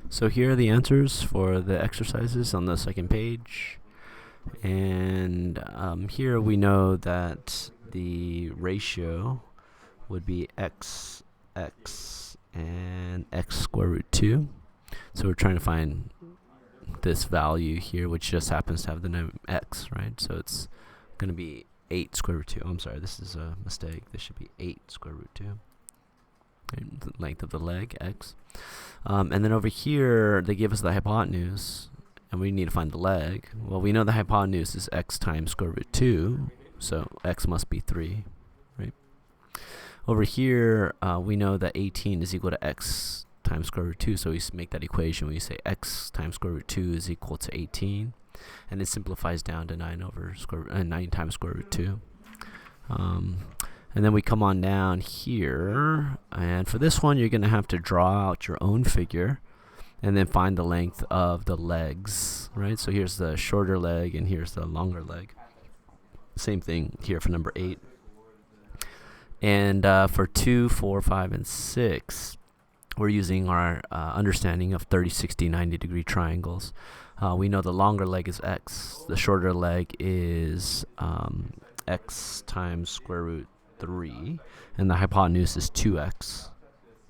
So here are the answers for the exercises on the second page. And here we know that the ratio would be x, and x square root 2. So we're trying to find this value here, which just happens to have the name x, right? So it's going to be 8 square root 2. Oh, I'm sorry, this is a mistake. This should be 8 square root 2. And the length of the leg, x. And then over here, they give us the hypotenuse, and we need to find the leg. Well, we know the hypotenuse is x times square root 2, so x must be 3, right? Over here, we know that 18 is equal to x times square root 2, so we make that equation. We say x times square root 2 is equal to 18, and it simplifies down to 9 times square root 2. And then we come on down here, and for this one, you're going to have to draw out your own figure and then find the length of the legs, right? So here's the shorter leg, and here's the longer leg. Same thing here for number 8. And for 2, 4, 5, and 6, we're using our understanding of 30, 60, 90 degree triangles. We know the longer leg is x, the shorter leg is x times square root 3, and the hypotenuse is 2x.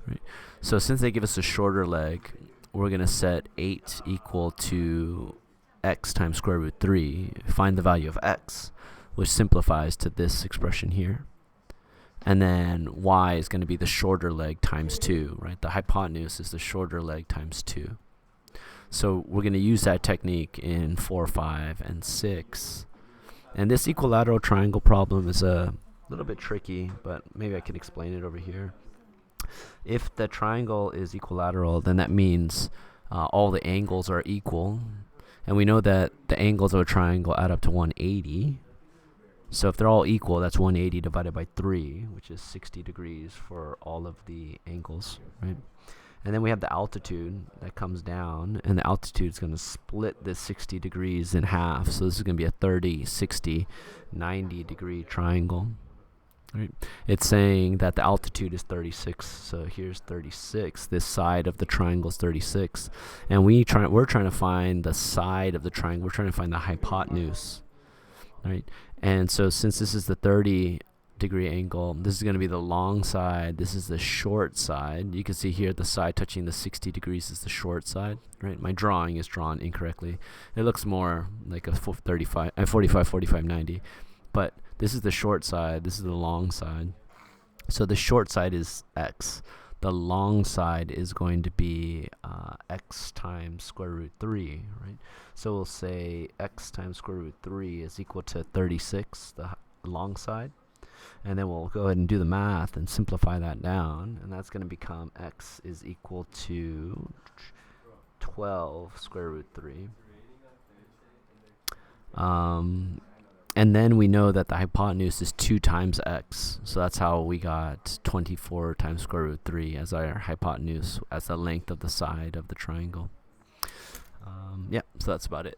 Right? So since they give us a shorter leg, we're going to set 8 equal to x times square root 3, find the value of x, which simplifies to this expression here. And then y is going to be the shorter leg times 2, right? The hypotenuse is the shorter leg times 2. So we're going to use that technique in 4, 5, and 6. And this equilateral triangle problem is a little bit tricky, but maybe I can explain it over here. If the triangle is equilateral, then that means all the angles are equal. And we know that the angles of a triangle add up to 180. So if they're all equal, that's 180 divided by 3, which is 60 degrees for all of the angles, right? And then we have the altitude that comes down, and the altitude is going to split this 60 degrees in half. So this is going to be a 30, 60, 90 degree triangle. Right. It's saying that the altitude is 36, so here's 36. This side of the triangle is 36, and we're trying to find the side of the triangle. We're trying to find the hypotenuse, right? And so since this is the 30 degree angle, this is going to be the long side. This is the short side. You can see here the side touching the 60 degrees is the short side, right? My drawing is drawn incorrectly. It looks more like a 45, 45, 90, but this is the short side, this is the long side. So the short side is x. The long side is going to be x times square root 3, right? So we'll say x times square root 3 is equal to 36, the long side. And then we'll go ahead and do the math and simplify that down. And that's going to become x is equal to 12 square root 3. And then we know that the hypotenuse is 2 times x. So that's how we got 24 times square root 3 as our hypotenuse, as the length of the side of the triangle. Yeah, so that's about it.